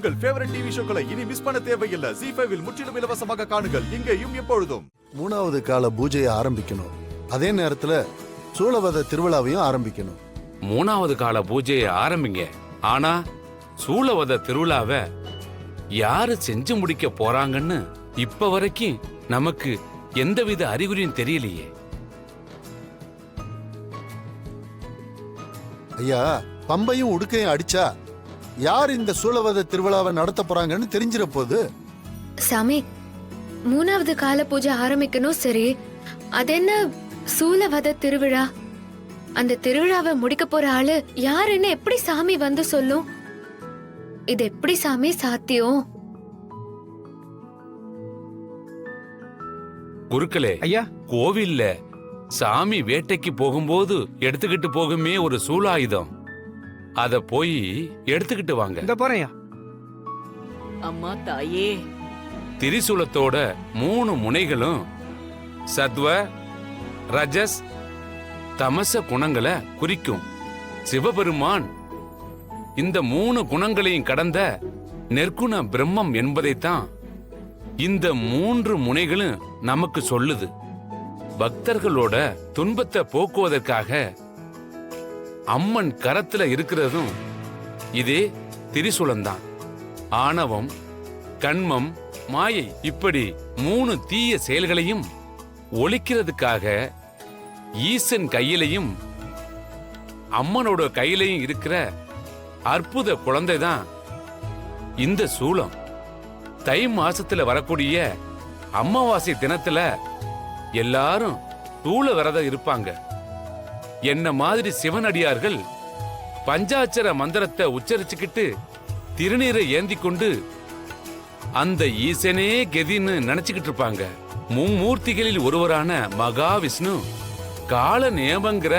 உங்கள் favourite TV ஷோக்களை இனி miss பண்ண தேவையில்லை. ZEE5 இல் முற்றிலும் இலவசமாக காணுங்கள். இங்கேயும் எப்பொழுதும். 3வது கால பூஜையை ஆரம்பிக்கணும். அதே நேரத்துல சூலவத திருவிழாவையும் ஆரம்பிக்கணும். 3வது கால பூஜையை ஆரம்பிங்க. ஆனா சூலவத திருவிழாவை யாரு செஞ்சு முடிக்க போறாங்கன்னு இப்ப வரைக்கும் நமக்கு எந்தவித அறிகுறியும் தெரியலையே. ஐயா, பம்பையும் உடுக்கையும் அடிச்சா யார் இந்த சூலவத திருவிழாவை நடத்த போறாங்கன்னு தெரிஞ்சிட போது. சாமி, 3வது கால பூஜை ஆரம்பிக்கணும். சரி, அது என்ன சூலவத திருவிழா? அந்த திருவிழாவை முடிக்க போற ஆளு யாருன்னு எப்படி சாமி வந்து சொல்லும்? இது எப்படி சாமி சாத்தியம்? குருக்களே, ஐயா, கோவில்ல சாமி வேட்டைக்கு போகும்போது எடுத்துக்கிட்டு போகுமே ஒரு சூலாயுதம், அத போய் எடுத்துக்கிட்டு வாங்க. இந்த போறேன்யா. அம்மா தாயே, திரிசூலத்தோட 3 முனைகளும் சத்வ, ரஜஸ், தமச குணங்களை குறிக்கும். சிவபெருமான் இந்த 3 குணங்களையும் கடந்த நெற்குண பிரம்மம் என்பதைத்தான் இந்த 3 முனைகளும் நமக்கு சொல்லுது. பக்தர்களோட துன்பத்தை போக்குவதற்காக அம்மன் கரத்துல இருக்கிறதும் இதே திரிசூலம்தான். ஆணவம், கண்மம், மாயை இப்படி 3 தீய செயல்களையும் ஒழிக்கிறதுக்காக ஈசன் கையிலையும் அம்மனோட கையிலையும் இருக்கிற அற்புத குழந்தைதான் இந்த சூலம். தை மாசத்துல வரக்கூடிய அமாவாசை தினத்துல எல்லாரும் சூல விரதம் இருப்பாங்க. என்ன மாதிரி சிவனடியார்கள் பஞ்சாட்சர மந்திரத்தை உச்சரிச்சுக்கிட்டு திருநீரை ஏந்தி கொண்டு அந்த ஈசனே கெதின்னு நினைச்சுக்கிட்டு இருப்பாங்க. மும்மூர்த்திகளில் ஒருவரான மகாவிஷ்ணு கால நேமங்கிற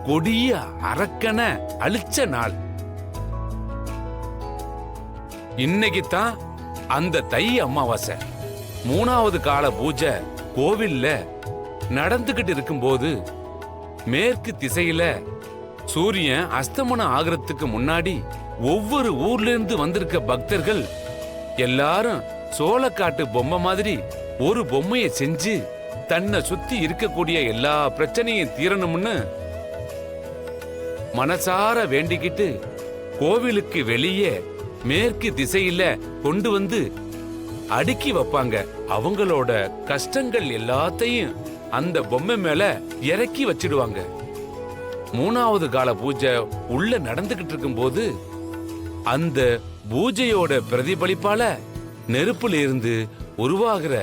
கொடிய அரக்கன அழிச்ச நாள் இன்னைக்கு தான் அந்த தை அமாவாசை. 3வது கால பூஜை கோவில்ல நடந்துகிட்டு இருக்கும்போது மேற்கு திசையில சூரியன் அஸ்தமனம் ஆகிறதுக்கு முன்னாடி ஒவ்வொரு ஊர்ல இருந்து வந்திருக்க பக்தர்கள் எல்லாரும் சோளக்காட்டு பொம்மை மாதிரி ஒரு பொம்மையை செஞ்சு தன்னை சுத்தி இருக்கக்கூடிய எல்லா பிரச்சனையும் தீரணும்னு மனசார வேண்டிக்கிட்டு கோவிலுக்கு வெளியே மேற்கு திசையில கொண்டு வந்து அடுக்கி வைப்பாங்க. அவங்களோட கஷ்டங்கள் எல்லாத்தையும் அந்த பொம்மை மேல இறக்கி வச்சிடுவாங்க. 3வது கால பூஜை உள்ள நடந்துகிட்டு இருக்கும் போது அந்த பூஜையோட பிரதிபலிப்பால நெருப்புல இருந்து உருவாகிற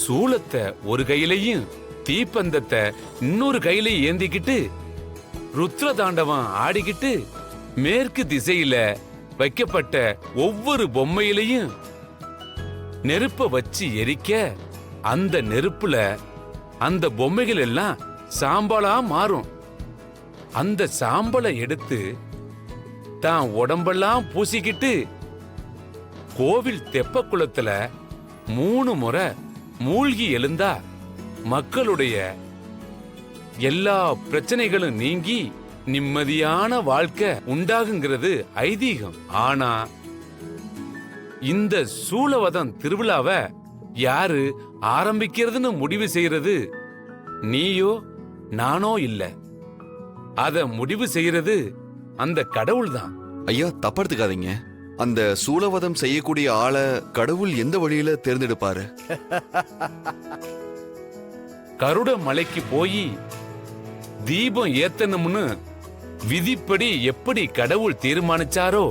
சூலத்தை ஒரு கையிலையும் தீப்பந்தத்தை இன்னொரு கையிலையும் ஏந்திக்கிட்டு ருத்ர தாண்டவம் ஆடிக்கிட்டு மேற்கு திசையில வைக்கப்பட்ட ஒவ்வொரு பொம்மையிலையும் நெருப்ப வச்சு எரிக்க அந்த நெருப்புல அந்த பொம்மைகள் எல்லாம் சாம்பலா மாறும். அந்த சாம்பலை எடுத்து தான் உடம்பெல்லாம் பூசிக்கிட்டு கோவில் தெப்ப குளத்துல 3 முறை மூழ்கி எழுந்தா மக்களுடைய எல்லா பிரச்சனைகளும் நீங்கி நிம்மதியான வாழ்க்கை உண்டாகுங்கிறது ஐதீகம். ஆனா இந்த சூலவதம் திருவிழாவை யாரு ஆரம்பிக்கிறதுன்னு முடிவு செய்யறது நீயோ நானோ இல்ல. அத முடிவு செய்யறது அந்த கடவுள் தான். ஐயா, தப்பெடுத்துக்காதீங்க. அந்த சூலவதம் செய்யக்கூடிய ஆளை கடவுள் எந்த வழியில தேர்ந்தெடுப்பாரு? கருட மலைக்கு போய் தீபம் ஏத்தணும்னு விதிப்படி எப்படி கடவுள் தீர்மானிச்சாரோ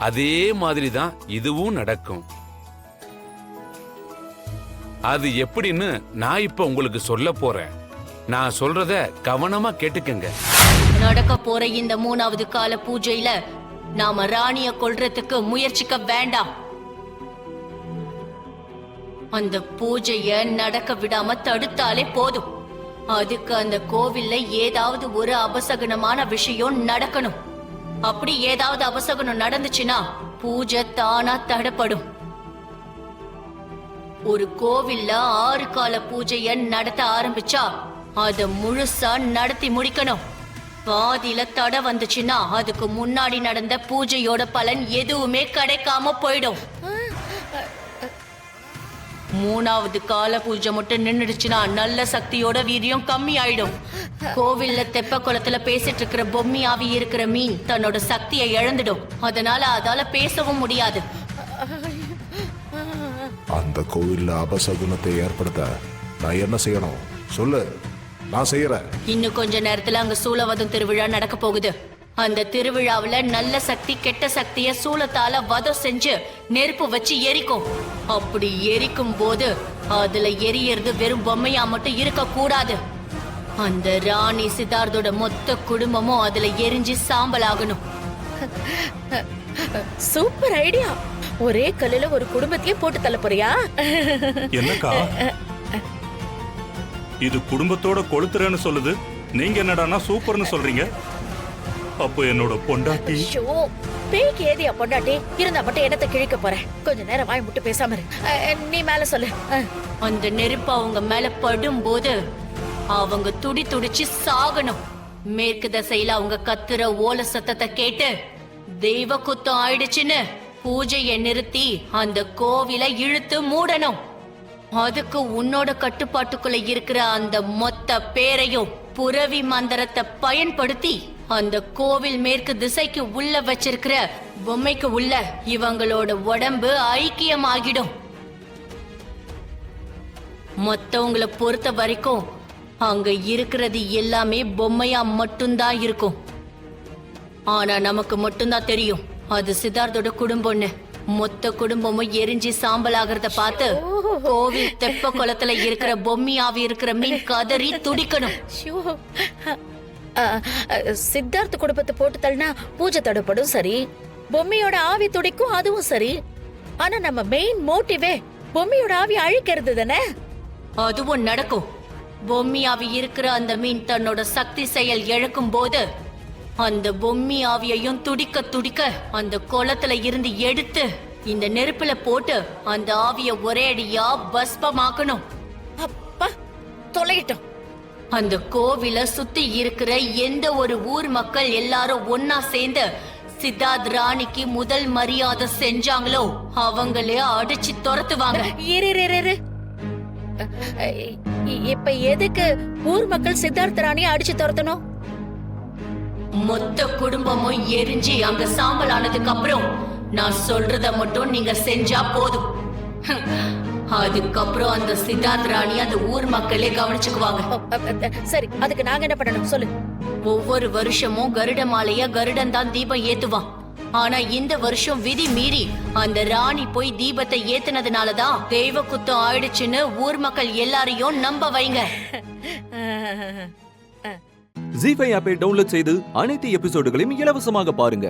அதே மாதிரிதான் இதுவும் நடக்கும். அது எப்படின்னு நான் இப்ப உங்களுக்கு சொல்ல போறேன். நான் சொல்றத கவனமா கேட்டுக்கங்க. நடக்க போற இந்த 3வது கால பூஜையில நாம ராணிய கொல்றதுக்கு முயற்சிக்க வேண்டாம். அந்த பூஜைய நடக்க விடாம தடுத்தாலே போதும். அதுக்கு அந்த கோவில்ல ஏதாவது ஒரு அபசகுனமான விஷயம் நடக்கணும். அப்படி ஏதாவது அபசகுனம் நடந்துச்சுன்னா பூஜை தானா தடப்படும். ஒரு கோவில்ல 6 கால பூஜைய நடத்த ஆரம்பிச்சா அத முழுசா நடத்தி முடிக்கணும். பாதியில தடை வந்துச்சுன்னா அதுக்கு முன்னாடி நடந்த பூஜையோட பலன் எதுவுமே கிடைக்காம போயிடும். 3வது கால பூஜை மட்டும் நின்னுடுச்சுன்னா நல்ல சக்தியோட வீரியம் கம்மி ஆயிடும். கோவில்ல தெப்ப குளத்துல பேசிட்டு இருக்கிற பொம்மி ஆவி இருக்கிற மீன் தன்னோட சக்தியை இழந்துடும். அதனால அதால பேசவும் முடியாது. அந்த கோவில்ல அபசகுனத்தை ஏற்படுத்த நான் என்ன செய்யணும் சொல்லு, நான் செய்யறேன். இன்னும் கொஞ்ச நேரத்துல அங்க சூலவதம் திருவிழா நடக்க போகுது. அந்த திருவிழாவுல நல்ல சக்தி கெட்ட சக்திய சூலத்தால வதம் செஞ்சு நெருப்பு வச்சு எரிக்கும். அப்படி எரிக்கும் போது அதுல எரியறது வெறும் பொம்மையா மட்டும் இருக்க கூடாது. அந்த ராணி சித்தார்த்தோட மொத்த குடும்பமும் அதுல எரிஞ்சு சாம்பல் ஆகணும். Super idea. ஒரே கல்லுல ஒரு குடும்பத்தையே போட்டு தள்ள போறியா? என்னக்கா இது குடும்பத்தோட கொளுத்துறேன்னு சொல்லுது, நீங்க என்னடானா சூப்பர்னு சொல்றீங்க. அப்போ என்னோட பொண்டாட்டி ஐயோ, பேய்க்கு ஏதியா பொண்டாட்டி இருந்தா மட்டும் என்னத்தை கிழிக்க போற? கொஞ்ச நேரம் வாய் முட்டு பேசாம இரு. நீ மேல சொல்லு. அந்த நெருப்பு அவங்க மேல படும் போது அவங்க துடி துடிச்சு சாகணும். மேற்கு திசையில அவங்க கத்துற ஓல சத்தத்தை கேட்டு தெய்வ குத்தம் ஆயிடுச்சுன்னு பூஜையை நிறுத்தி அந்த கோவிலை இழுத்து மூடணும். அதுக்கு உன்னோட கட்டுப்பாட்டுக்குள்ள இருக்கிற அந்த மொத்த பேரையும் புரவி மந்திரத்தை பயன்படுத்தி அந்த கோவில் மேற்கு திசைக்கு உள்ள வச்சிருக்கிற பொம்மைக்கு உள்ள இவங்களோட உடம்பு ஐக்கியமாகிடும். மத்தவங்கள பொறுத்த வரைக்கும் அங்க இருக்கிறது எல்லாமே பொம்மையா மட்டும்தான் இருக்கும். ஆனா நமக்கு மட்டும்தான் தெரியும் அது சித்தார்த்தோட குடும்பம்னு. மொத்த குடும்பமும் எரிஞ்சு சாம்பல் ஆகிறத பார்த்து கோவில் தெப்ப குளத்துல இருக்கிற பொம்மி ஆவி இருக்கிற மீன் கதறி துடிக்கணும். சித்தார்த்த குடும்பத்தை போட்டு தள்ளினா பூஜை தடைப்படும், சரி. பொம்மையோட ஆவி துடிக்கும், அதுவும் சரி. ஆனா நம்ம மெயின் மோட்டிவே பொம்மையோட ஆவி அழிக்கிறது தானே. அதுவும் நடக்கும். பொம்மி ஆவி இருக்கிற அந்த மீன் தன்னோட சக்தி செயல் இழக்கும் போது அந்த பொம்மி ஆவியையும் துடிக்க துடிக்க அந்த குளத்துல இருந்து எடுத்து இந்த நெருப்புல போட்டு அந்த ஆவிய ஒரே அடியா பஸ்பமாக்கணும். அப்பா தொலையிட்டோம். அந்த கோவில சுத்தி இருக்கிற எந்த ஒரு ஊர் மக்கள் எல்லாரும் ஒன்னா சேர்ந்து சித்தார்த் ராணிக்கு முதல் மரியாதை செஞ்சாங்களோ அவங்களே அடிச்சு துரத்துவாங்க. இப்ப எதுக்கு ஊர் மக்கள் சித்தார்த்த ராணியை அடிச்சு துரத்தணும்? மொத்த குடும்பமும் எரிஞ்சு அங்க சாம்பல் ஆனதுக்கு அப்புறம் நான் சொல்றத மட்டும் நீங்க செஞ்சா போதும். அதுக்கப்புறம் அந்த சித்தார்த் ராணி அந்த ஊர் மக்களே கவனிச்சுக்குவாங்க. சரி, அதுக்கு நாங்க என்ன பண்ணணும் சொல்லு. ஒவ்வொரு வருஷமும் கருட மாலைய கருடன் தான் தீபம் ஏத்துவான். ஆனா இந்த வருஷம் விதி மீறி அந்த ராணி போய் தீபத்தை ஏத்துனதுனாலதான் தெய்வ குத்தம் ஆயிடுச்சுன்னு ஊர் மக்கள் எல்லாரையும் நம்ப வைங்க. ஜீ5 ஆப்பை டவுன்லோட் செய்து அனைத்து எபிசோடுகளையும் இலவசமாக பாருங்க.